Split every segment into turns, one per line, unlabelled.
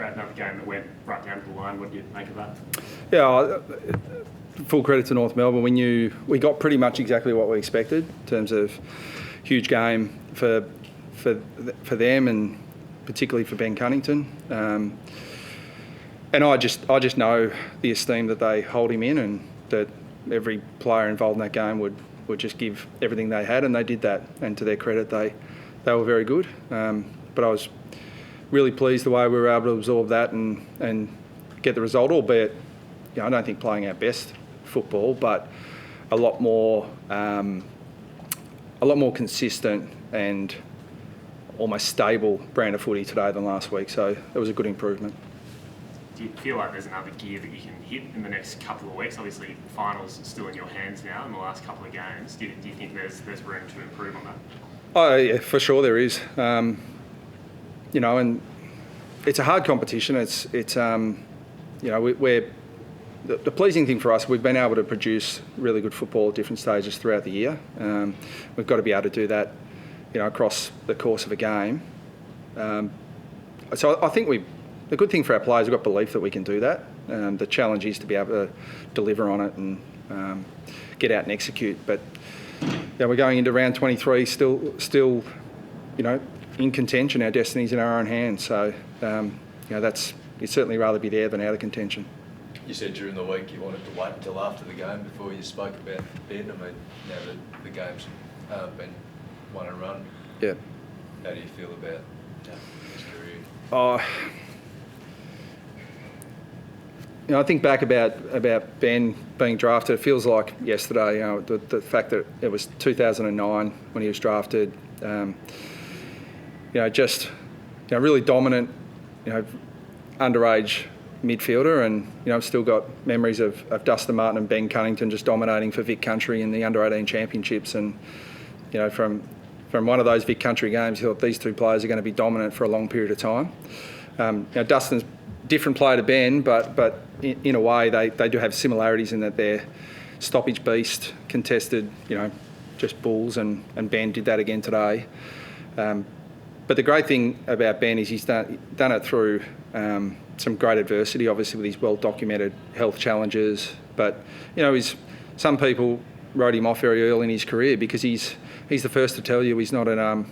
another game that went right down to the line. What do you make of that?
Yeah, full credit to North Melbourne. We got pretty much exactly what we expected in terms of huge game for them, and particularly for Ben Cunnington. And I just know the esteem that they hold him in, and that every player involved in that game would just give everything they had, and they did that. And to their credit, they were very good. But I was really pleased the way we were able to absorb that and get the result, albeit I don't think playing our best football, but a lot more consistent and almost stable brand of footy today than last week. So it was a good improvement.
Do you feel like there's another gear that you can hit in the next couple of weeks? Obviously, the final's still in your hands now in the last couple of games. Do you think there's room to improve on that? Oh,
yeah, for sure there is. And it's a hard competition. We're the pleasing thing for us, we've been able to produce really good football at different stages throughout the year. We've got to be able to do that, across the course of a game. So I think the good thing for our players, we've got belief that we can do that. The challenge is to be able to deliver on it and get out and execute. But we're going into round 23 still, in contention. Our destiny's in our own hands. So you'd certainly rather be there than out of contention.
You said during the week you wanted to wait until after the game before you spoke about Ben. I mean, now that the game's been won and run,
yeah.
How do you feel about his career?
I think back about Ben being drafted. It feels like yesterday. The fact that it was 2009 when he was drafted. Really dominant. Underage midfielder, and I've still got memories of Dustin Martin and Ben Cunnington just dominating for Vic Country in the under-18 championships. And from one of those Vic Country games, you thought these two players are going to be dominant for a long period of time. Dustin's different player to Ben, but in a way they do have similarities in that they're stoppage beast, contested, just bulls, and Ben did that again today. But the great thing about Ben is he's done it through some great adversity, obviously with his well-documented health challenges. But some people wrote him off very early in his career because he's the first to tell you he's not an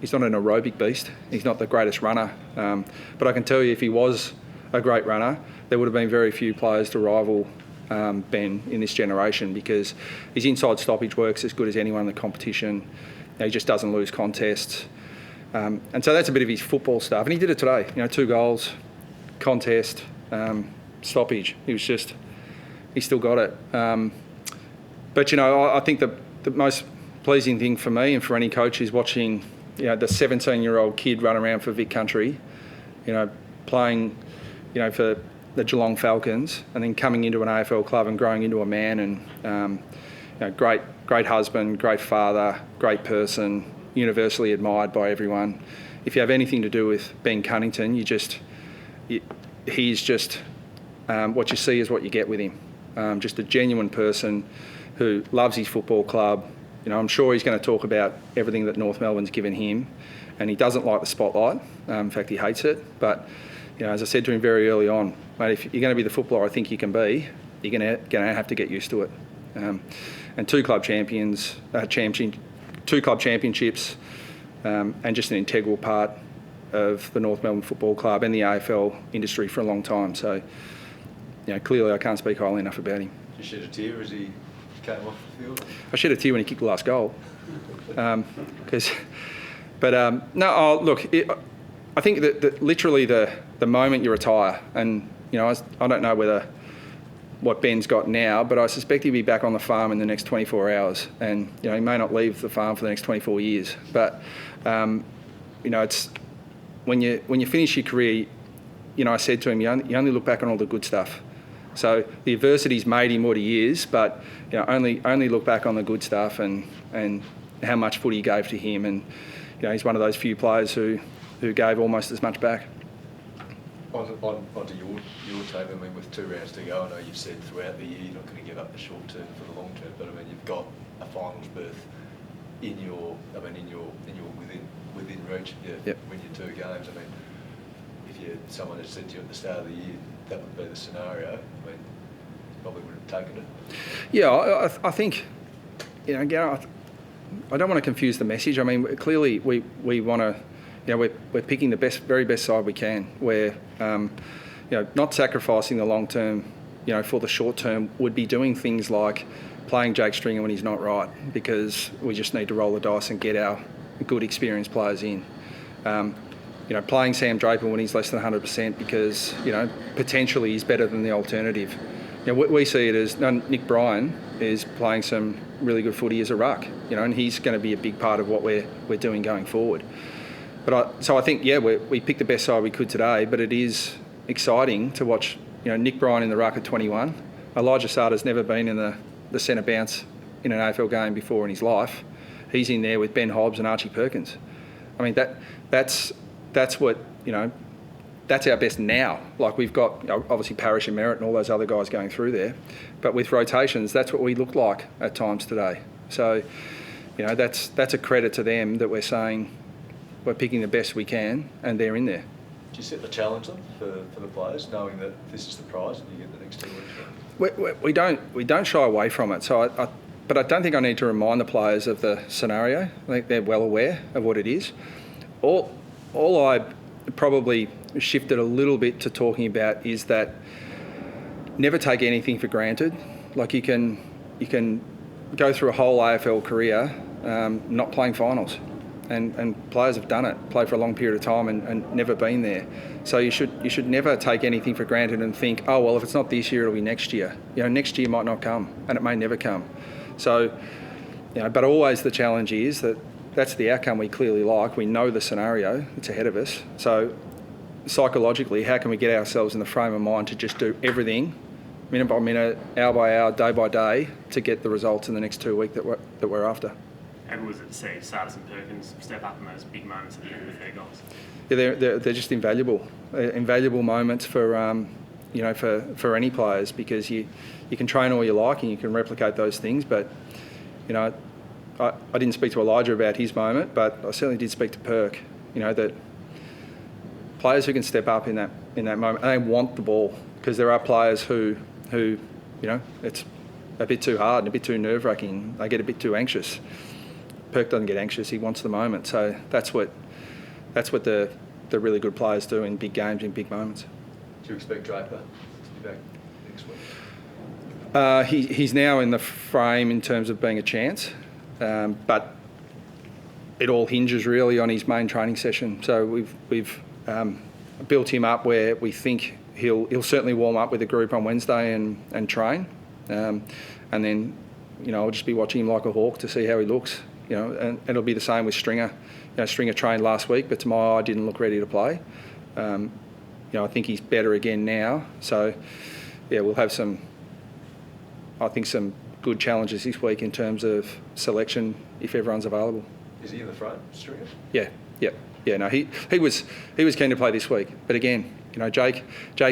aerobic beast. He's not the greatest runner. But I can tell you, if he was a great runner, there would have been very few players to rival Ben in this generation, because his inside stoppage works as good as anyone in the competition. He just doesn't lose contests. And so that's a bit of his football stuff. And he did it today. 2 goals, contest, stoppage. He still got it. But I think the most pleasing thing for me and for any coach is watching the 17-year-old kid run around for Vic Country, playing for the Geelong Falcons, and then coming into an AFL club and growing into a man, and great husband, great father, great person, universally admired by everyone. If you have anything to do with Ben Cunnington, he's just what you see is what you get with him. Just a genuine person who loves his football club. I'm sure he's going to talk about everything that North Melbourne's given him, and he doesn't like the spotlight. In fact, he hates it. But as I said to him very early on, mate, if you're going to be the footballer I think you can be, you're going to have to get used to it. And 2 club champions, 2 club championships, and just an integral part of the North Melbourne Football Club and the AFL industry for a long time. So, clearly I can't speak highly enough about him.
Did you shed a tear as he came off the field?
I shed a tear when he kicked the last goal. I think that literally the moment you retire, and I don't know what Ben's got now, but I suspect he'll be back on the farm in the next 24 hours, and he may not leave the farm for the next 24 years. But it's when you finish your career, I said to him, you only look back on all the good stuff. So the adversity's made him what he is, but only look back on the good stuff and how much footy he gave to him, and he's one of those few players who gave almost as much back.
Onto your team, I mean, with 2 rounds to go, I know you've said throughout the year you're not going to give up the short term for the long term, but I mean, you've got a finals berth in your within reach of your 2 games. I mean, someone had said to you at the start of the year that would be the scenario, I mean, probably would have taken it.
Yeah, I think, again, I don't want to confuse the message. I mean, clearly we want to, we're picking the very best side we can. We're, not sacrificing the long term, for the short term. Would be doing things like playing Jake Stringer when he's not right, because we just need to roll the dice and get our good experienced players in. Playing Sam Draper when he's less than 100% because, potentially he's better than the alternative. We see it as Nick Bryan is playing some really good footy as a ruck, and he's going to be a big part of what we're doing going forward. So I think, we picked the best side we could today, but it is exciting to watch, Nick Bryan in the ruck at 21. Elijah Sada's never been in the centre bounce in an AFL game before in his life. He's in there with Ben Hobbs and Archie Perkins. I mean, that's what, that's our best now. Like, we've got obviously Parrish and Merritt and all those other guys going through there, but with rotations, that's what we look like at times today. So, that's a credit to them that we're saying we're picking the best we can and they're in there.
Do you set the challenge then for the players, knowing that this is the prize and you get the next 2 weeks?
We don't shy away from it. So but I don't think I need to remind the players of the scenario. I think they're well aware of what it is. All I probably shifted a little bit to talking about is that never take anything for granted. Like, you can go through a whole AFL career not playing finals, and players have done it, played for a long period of time and never been there. So you should never take anything for granted and think, oh well, if it's not this year, it'll be next year. Next year might not come, and it may never come. So, but always the challenge is that that's the outcome we clearly like. We know the scenario, it's ahead of us. So psychologically, how can we get ourselves in the frame of mind to just do everything, minute by minute, hour by hour, day by day, to get the results in the next 2 weeks that we're after?
How was it to see Sardis and Perkins step up in those big moments at the end with their goals?
Yeah, they're just invaluable. Invaluable moments for for any players, because you can train all you like and you can replicate those things, but I didn't speak to Elijah about his moment, but I certainly did speak to Perk. That players who can step up in that moment, and they want the ball, because there are players who it's a bit too hard and a bit too nerve-wracking. They get a bit too anxious. Perk doesn't get anxious; he wants the moment. So that's what the really good players do in big games, in big moments.
Do you expect Draper to be back next week?
He's now in the frame in terms of being a chance, but it all hinges really on his main training session. So we've built him up where we think he'll certainly warm up with the group on Wednesday and train, and then I'll just be watching him like a hawk to see how he looks. And it'll be the same with Stringer. Stringer trained last week, but to my eye didn't look ready to play. I think he's better again now. So we'll have some good challenges this week in terms of selection if everyone's available.
Is he in the front, Stringer?
Yeah. No, he was keen to play this week, but again, Jake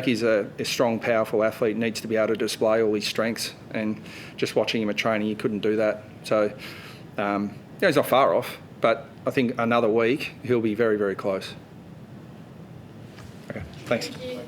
is a strong, powerful athlete. Needs to be able to display all his strengths, and just watching him at training, he couldn't do that. So he's not far off, but I think another week he'll be very, very close. Okay, thanks.
Thank you.